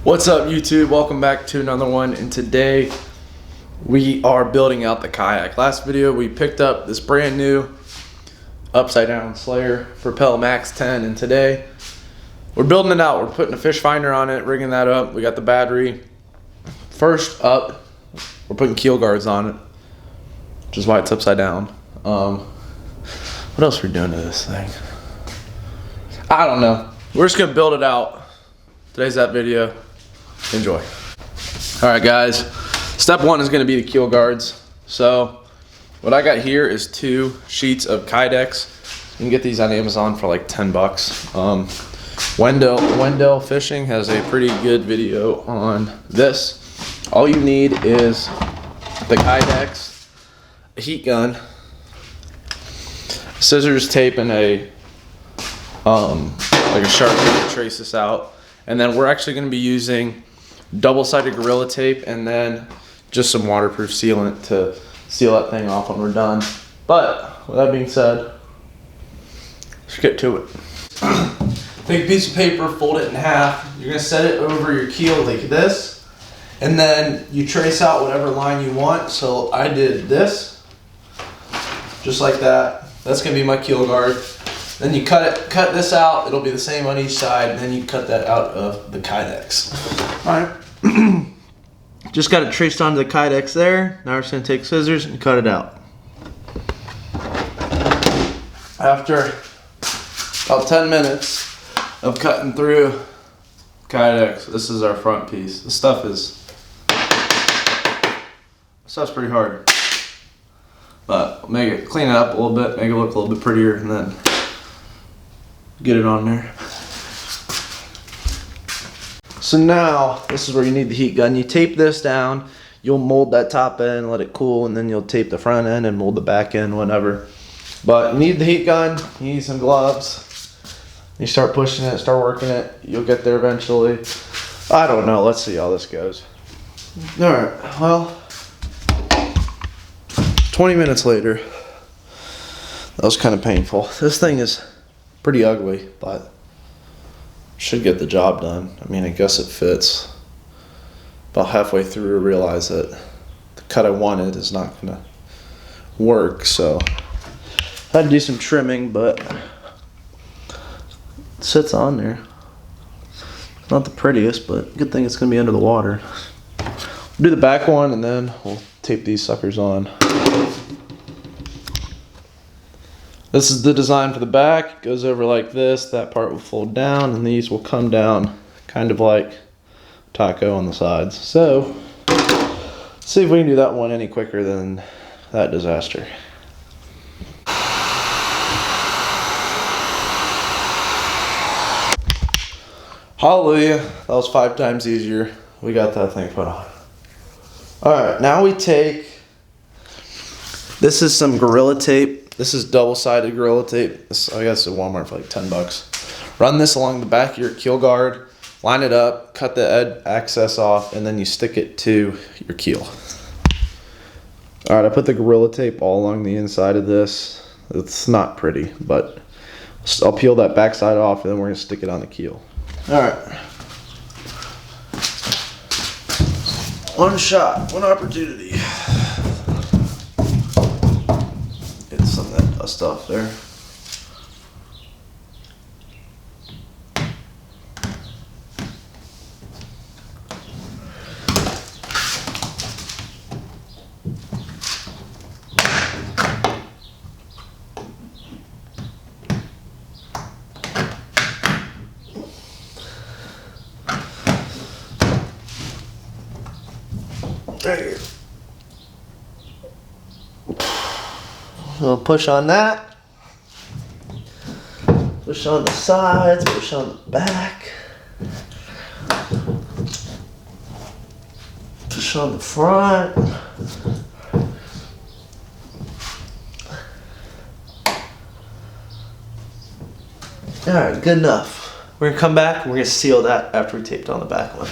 What's up, YouTube? Welcome back to another one, and today we are building out the kayak. Last video we picked up this brand new upside down Slayer Propel Max 10, and today we're building it out. We're putting a fish finder on it, rigging that up. We got the battery. First up, we're putting keel guards on it, which is why it's upside down. What else are we doing to this thing? I don't know. We're just gonna build it out. Today's that video. Enjoy. All right, guys. Step one is going to be the keel guards. So what I got here is 2 sheets of Kydex. You can get these on Amazon for like 10 bucks. Wendell Fishing has a pretty good video on this. All you need is the Kydex, a heat gun, scissors, tape, and a like a Sharpie to trace this out. And then we're actually going to be using double-sided Gorilla Tape and then just some waterproof sealant to seal that thing off when we're done. But with that being said, let's get to it. Take a piece of paper, fold it in half. You're going to set it over your keel like this, and then you trace out whatever line you want. So I did this, just like that. That's going to be my keel guard. Then you cut this out. It'll be the same on each side, and then you cut that out of the Kydex. All right. Just got it traced onto the Kydex there. Now we're just gonna take scissors and cut it out. After about 10 minutes of cutting through Kydex, this is our front piece. This stuff's pretty hard, but clean it up a little bit, make it look a little bit prettier, and then get it on there. So now, this is where you need the heat gun. You tape this down, you'll mold that top end, let it cool, and then you'll tape the front end and mold the back end, whatever. But you need the heat gun, you need some gloves. You start pushing it, start working it, you'll get there eventually. I don't know, let's see how this goes. Alright, well, 20 minutes later, that was kind of painful. This thing is pretty ugly, but should get the job done. I mean, I guess it fits. About halfway through, I realized that the cut I wanted is not gonna work, so I had to do some trimming, but it sits on there. It's not the prettiest, but good thing it's gonna be under the water. We'll do the back one, and then we'll tape these suckers on. This is the design for the back. It goes over like this. That part will fold down, and these will come down kind of like taco on the sides. So, let's see if we can do that one any quicker than that disaster. Hallelujah. That was 5 times easier. We got that thing put on. Alright, now we take, this is some Gorilla Tape. This is double-sided Gorilla Tape. This, I guess, at Walmart for like 10 bucks. Run this along the back of your keel guard, line it up, cut the access off, and then you stick it to your keel. All right, I put the Gorilla Tape all along the inside of this. It's not pretty, but I'll peel that back side off, and then we're gonna stick it on the keel. All right. One shot, one opportunity. Some of that dust off there. There you go. We'll push on that, push on the sides, push on the back, push on the front. Alright, good enough. We're gonna come back and we're gonna seal that after we taped on the back one.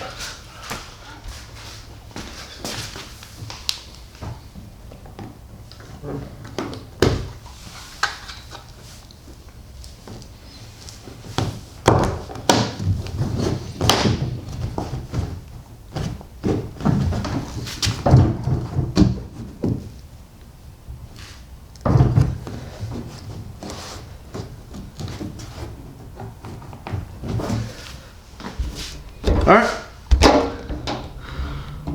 Alright.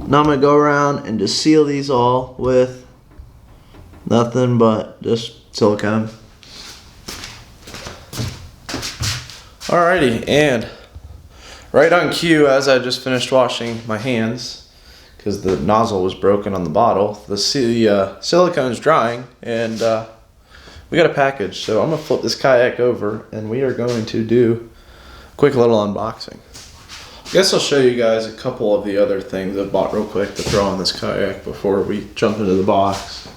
Now I'm going to go around and just seal these all with nothing but just silicone. Alrighty, and right on cue, as I just finished washing my hands, because the nozzle was broken on the bottle, the silicone is drying, and we got a package. So I'm going to flip this kayak over, and we are going to do a quick little unboxing. I guess I'll show you guys a couple of the other things I bought real quick to throw on this kayak before we jump into the box.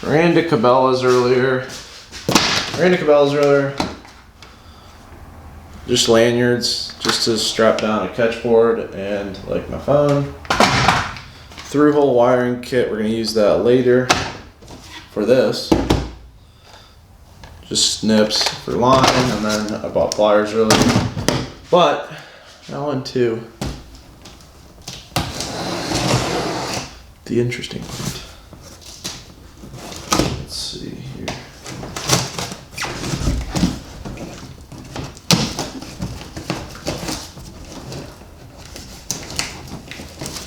Ran to Cabela's earlier. Just lanyards, just to strap down a catchboard and like my phone. Through hole wiring kit, we're gonna use that later for this. Just snips for line, and then I bought pliers earlier. But now into the interesting part. Let's see here.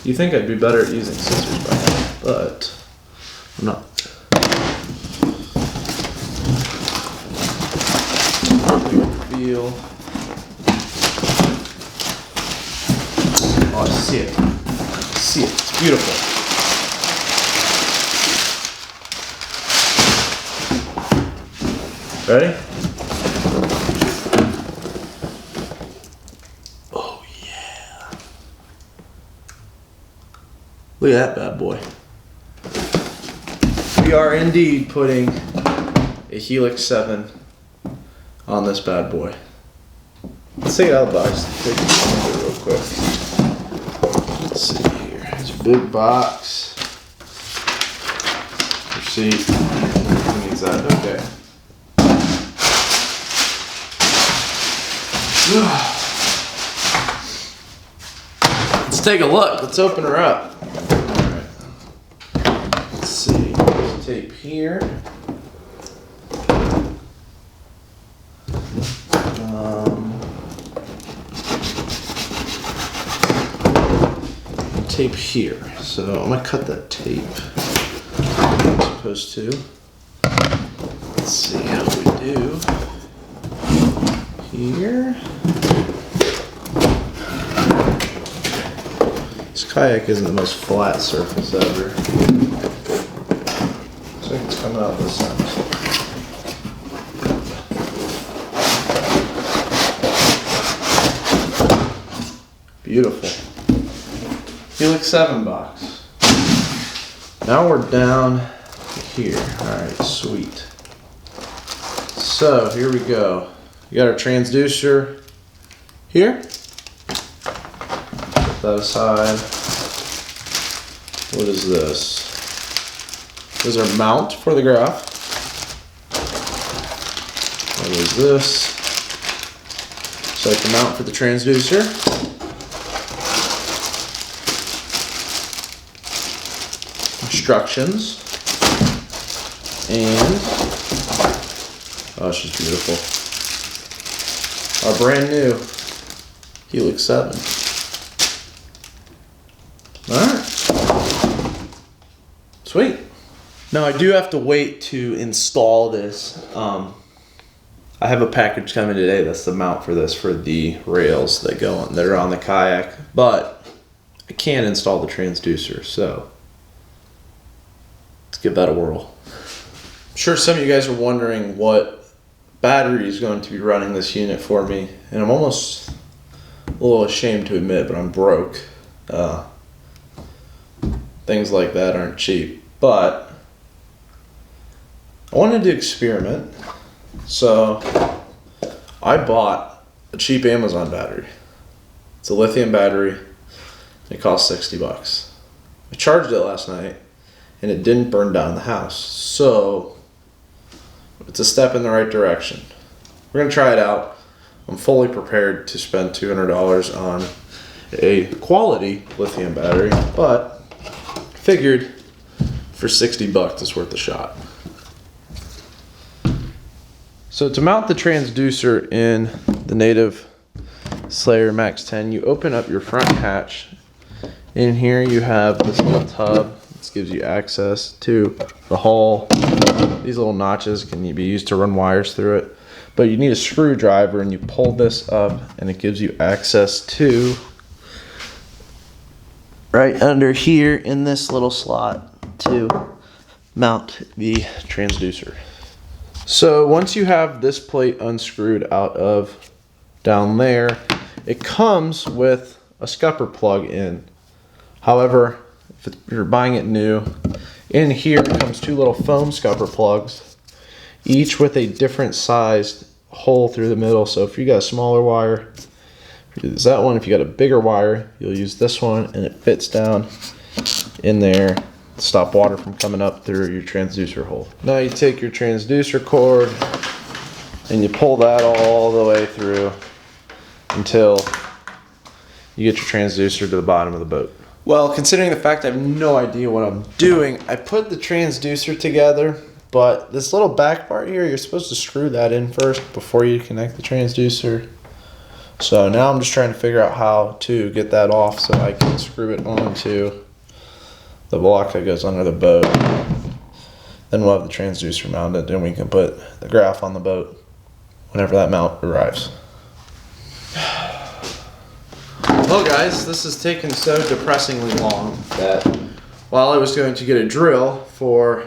You think I'd be better at using scissors by now, but I'm not. Feel. Oh, I see it. It's beautiful. Ready? Oh yeah. Look at that bad boy. We are indeed putting a Helix 7 on this bad boy. Let's take it out of the box. Take it real quick. Let's see here. It's a big box. Receipt. Who needs that? Okay. Let's take a look. Let's open her up. Alright. Let's see. There's tape here. Tape here. So I'm gonna cut that tape. I'm supposed to. Let's see how we do. Here. This kayak isn't the most flat surface ever. Looks like it's coming out this side. Beautiful. Helix 7 box. Now we're down here. Alright, sweet. So here we go. You got our transducer here. Put that aside. What is this? This is our mount for the graph. What is this? It's like the mount for the transducer. Instructions, and oh, she's beautiful. Our brand new Helix 7. Alright, sweet. Now I do have to wait to install this. I have a package coming today. That's the mount for this, for the rails that go on that are on the kayak, but I can't install the transducer, so let's give that a whirl. I'm sure some of you guys are wondering what battery is going to be running this unit for me, and I'm almost a little ashamed to admit, but I'm broke. Things like that aren't cheap, but I wanted to experiment, so I bought a cheap Amazon battery. It's a lithium battery. It costs $60. I charged it last night, and it didn't burn down the house. So it's a step in the right direction. We're gonna try it out. I'm fully prepared to spend $200 on a quality lithium battery, but figured for $60 it's worth a shot. So to mount the transducer in the native Slayer Max 10, you open up your front hatch. In here you have this little tub. This gives you access to the hull. These little notches can be used to run wires through it. But you need a screwdriver, and you pull this up and it gives you access to right under here in this little slot to mount the transducer. So once you have this plate unscrewed out of down there, it comes with a scupper plug in. However, if you're buying it new, in here comes two little foam scupper plugs, each with a different sized hole through the middle. So if you got a smaller wire, use that one. If you got a bigger wire, you'll use this one, and it fits down in there to stop water from coming up through your transducer hole. Now you take your transducer cord and you pull that all the way through until you get your transducer to the bottom of the boat. Well, considering the fact I have no idea what I'm doing, I put the transducer together, but this little back part here, you're supposed to screw that in first before you connect the transducer. So now I'm just trying to figure out how to get that off so I can screw it onto the block that goes under the boat. Then we'll have the transducer mounted, and we can put the graph on the boat whenever that mount arrives. Well guys, this has taken so depressingly long that while I was going to get a drill for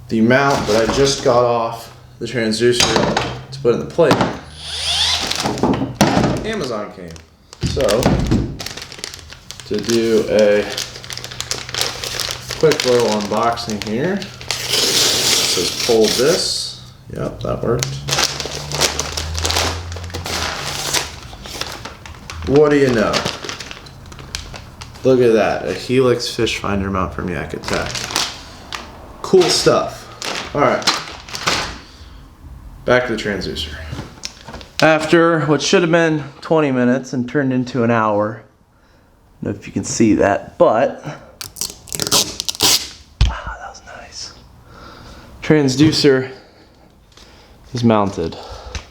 the mount that I just got off the transducer to put in the plate, Amazon came. So, to do a quick little unboxing here, it says pull this. Yep, that worked. What do you know? Look at that, a Helix fish finder mount from Kayak. Cool stuff. Alright, back to the transducer. After what should have been 20 minutes and turned into an hour, I don't know if you can see that, but that was nice. Transducer is mounted.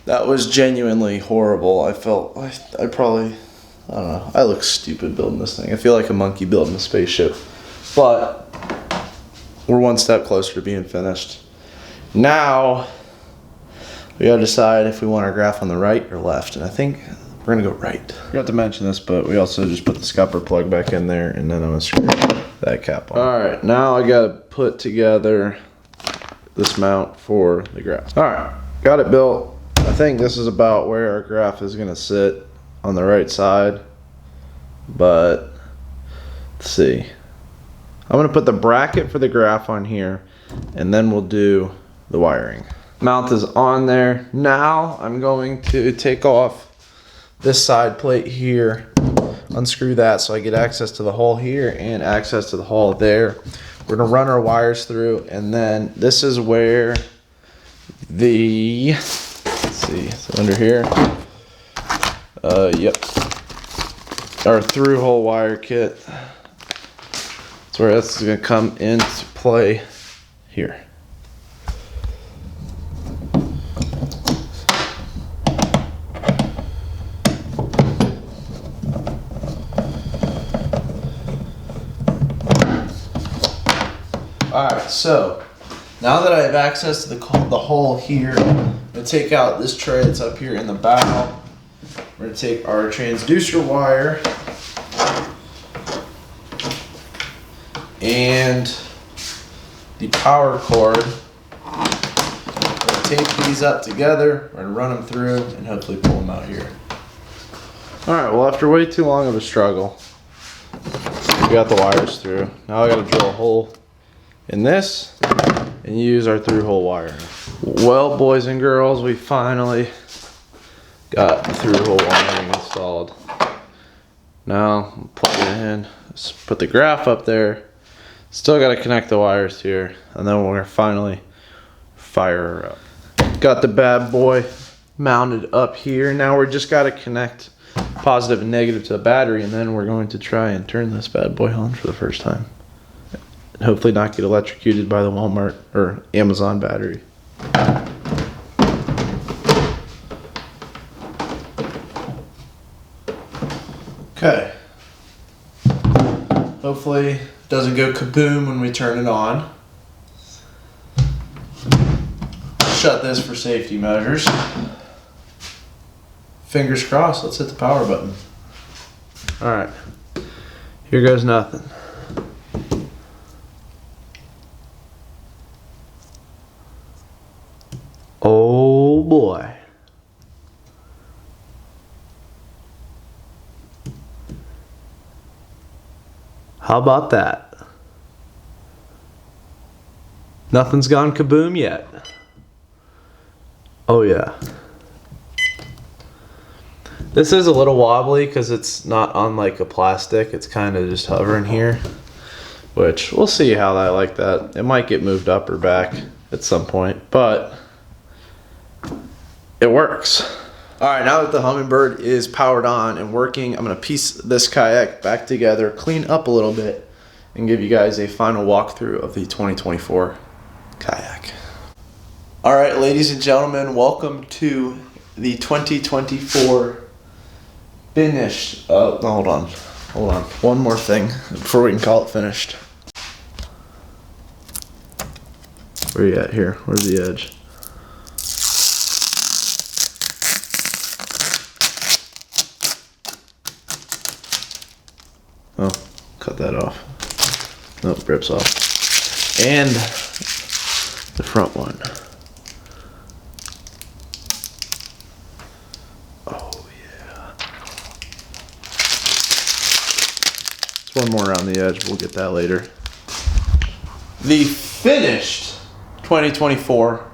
That was genuinely horrible. I felt I probably, I don't know, I look stupid building this thing. I feel like a monkey building a spaceship, but we're one step closer to being finished. Now we gotta decide if we want our graph on the right or left, and I think we're gonna go right. Forgot to mention this, but we also just put the scupper plug back in there, and then I'm gonna screw that cap on. Alright, now I gotta put together this mount for the graph. Alright, got it built. I think this is about where our graph is gonna sit on the right side, but let's see. I'm gonna put the bracket for the graph on here, and then we'll do the wiring. Mount is on there. Now I'm going to take off this side plate here, unscrew that so I get access to the hole here and access to the hole there. We're gonna run our wires through, and then this is where the, let's see, so under here, yep, our through hole wire kit. That's where that's gonna come into play here. Alright, so now that I have access to the hole here, I'm going to take out this tray that's up here in the bow. We're going to take our transducer wire and the power cord. We're going to tape these up together, we're going to run them through, and hopefully pull them out here. Alright, well after way too long of a struggle, we got the wires through. Now I got to drill a hole in this and use our through hole wiring. Well, boys and girls, we finally got the through hole wiring installed. Now plug it in, let's put the graph up there. Still got to connect the wires here, and then we're gonna finally fire her up. Got the bad boy mounted up here. Now we're just got to connect positive and negative to the battery, and then we're going to try and turn this bad boy on for the first time. And hopefully not get electrocuted by the Walmart or Amazon battery. Hopefully it doesn't go kaboom when we turn it on. Shut this for safety measures. Fingers crossed, let's hit the power button. Alright, here goes nothing. Oh boy. How about that? Nothing's gone kaboom yet. Oh yeah. This is a little wobbly because it's not on like a plastic. It's kind of just hovering here, which we'll see how I like that. It might get moved up or back at some point, but it works. All right, now that the Humminbird is powered on and working, I'm gonna piece this kayak back together, clean up a little bit, and give you guys a final walkthrough of the 2024 kayak. All right, ladies and gentlemen, welcome to the 2024 finished. No, hold on. One more thing before we can call it finished. Where are you at here? Where's the edge? Oh, cut that off. Nope, rips off. And the front one. Oh yeah. There's one more around the edge, we'll get that later. The finished 2024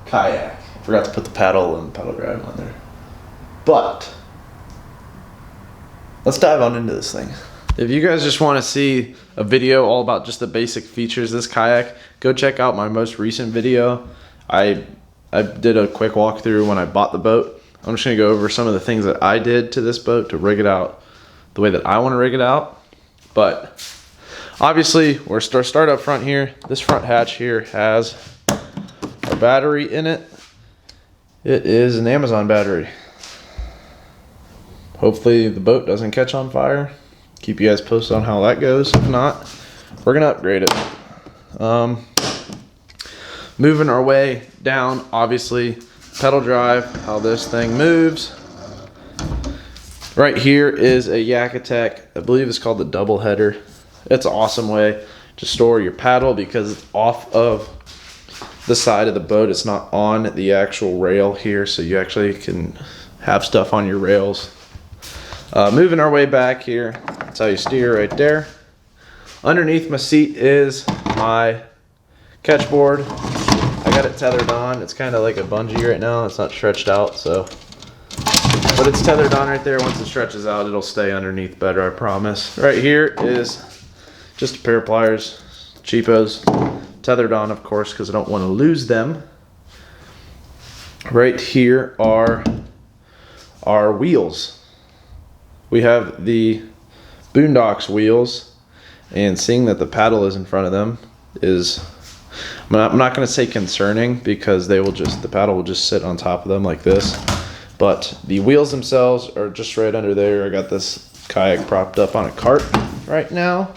kayak. Forgot to put the paddle and paddle drive on there. But let's dive on into this thing. If you guys just want to see a video all about just the basic features of this kayak, go check out my most recent video. I did a quick walkthrough when I bought the boat. I'm just going to go over some of the things that I did to this boat to rig it out the way that I want to rig it out. But obviously, we're start up front here. This front hatch here has a battery in it. It is an Amazon battery. Hopefully the boat doesn't catch on fire. Keep you guys posted on how that goes. If not, we're gonna upgrade it. Moving our way down, obviously, pedal drive, how this thing moves. Right here is a Yakatech, I believe it's called the double header. It's an awesome way to store your paddle because it's off of the side of the boat. It's not on the actual rail here, so you actually can have stuff on your rails. Moving our way back here, that's how you steer right there. Underneath my seat is my catch board. I got it tethered on. It's kind of like a bungee right now. It's not stretched out, so. But it's tethered on right there. Once it stretches out, it'll stay underneath better, I promise. Right here is just a pair of pliers, cheapos. Tethered on, of course, because I don't want to lose them. Right here are our wheels. We have the Boondocks wheels, and seeing that the paddle is in front of them is, I'm not going to say concerning because the paddle will just sit on top of them like this. But the wheels themselves are just right under there. I got this kayak propped up on a cart right now.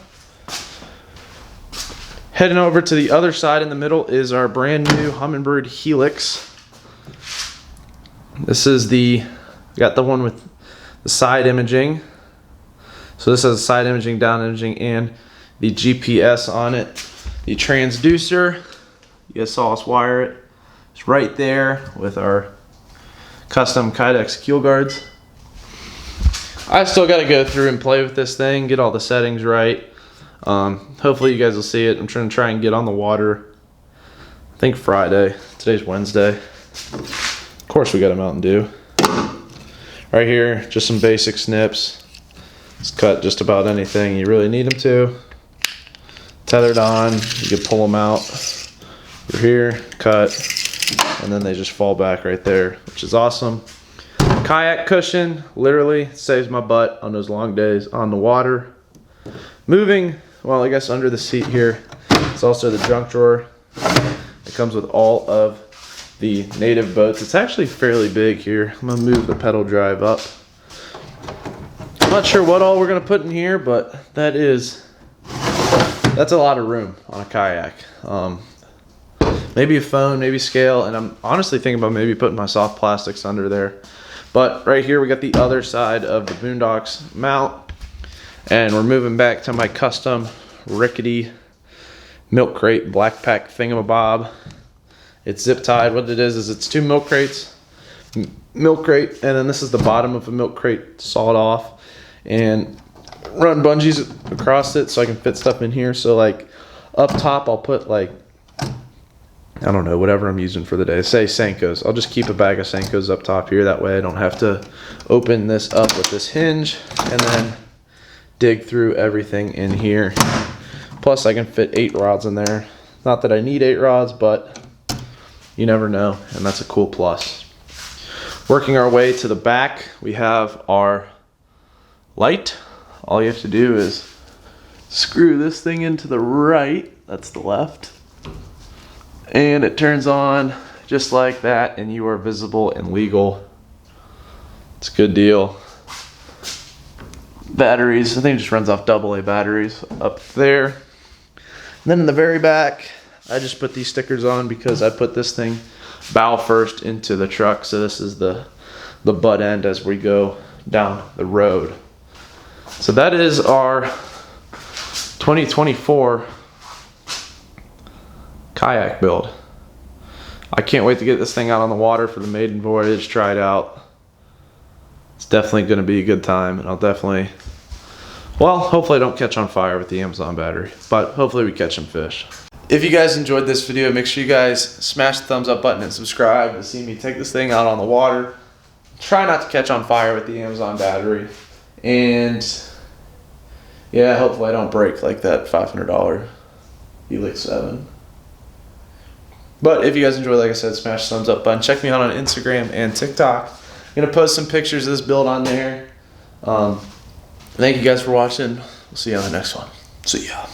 Heading over to the other side in the middle is our brand new Humminbird Helix. This is got the one with the side imaging. So this has side imaging, down imaging, and the GPS on it. The transducer, you guys saw us wire it. It's right there with our custom Kayak keel guards. I still got to go through and play with this thing, get all the settings right. Hopefully you guys will see it. I'm trying to try and get on the water, I think Friday. Today's Wednesday. Of course we got a Mountain Dew. Right here, just some basic snips. Let's cut just about anything you really need them to. Tethered on, you can pull them out. Over here, cut, and then they just fall back right there, which is awesome. Kayak cushion, literally saves my butt on those long days on the water. Moving, well, I guess under the seat here, it's also the junk drawer. It comes with all of the native boats. It's actually fairly big here. I'm gonna move the pedal drive up. I'm not sure what all we're gonna put in here, but that is that's a lot of room on a kayak. Maybe a phone, maybe scale, and I'm honestly thinking about maybe putting my soft plastics under there. But right here we got the other side of the Boondocks mount, and we're moving back to my custom rickety milk crate black pack thingamabob. It's zip tied. What it is it's 2 milk crates, milk crate, and then this is the bottom of a milk crate sawed off, and run bungees across it so I can fit stuff in here. So like up top I'll put like, I don't know, whatever I'm using for the day. Say Senkos. I'll just keep a bag of Senkos up top here. That way I don't have to open this up with this hinge and then dig through everything in here. Plus I can fit 8 rods in there. Not that I need 8 rods, but you never know, and that's a cool plus. Working our way to the back, we have our light. All you have to do is screw this thing into the right, that's the left, and it turns on just like that, and you are visible and legal. It's a good deal. Batteries, I think it just runs off AA batteries up there. And then in the very back, I just put these stickers on because I put this thing bow first into the truck. So this is the butt end as we go down the road. So that is our 2024 kayak build. I can't wait to get this thing out on the water for the maiden voyage, try it out. It's definitely going to be a good time, and I'll definitely, well, hopefully I don't catch on fire with the Amazon battery, but hopefully we catch some fish. If you guys enjoyed this video, make sure you guys smash the thumbs up button and subscribe to see me take this thing out on the water. Try not to catch on fire with the Amazon battery, and yeah, hopefully I don't break like that $500 Helix 7. But if you guys enjoyed, like I said, smash the thumbs up button. Check me out on Instagram and TikTok. I'm going to post some pictures of this build on there. Thank you guys for watching. We'll see you on the next one. See ya.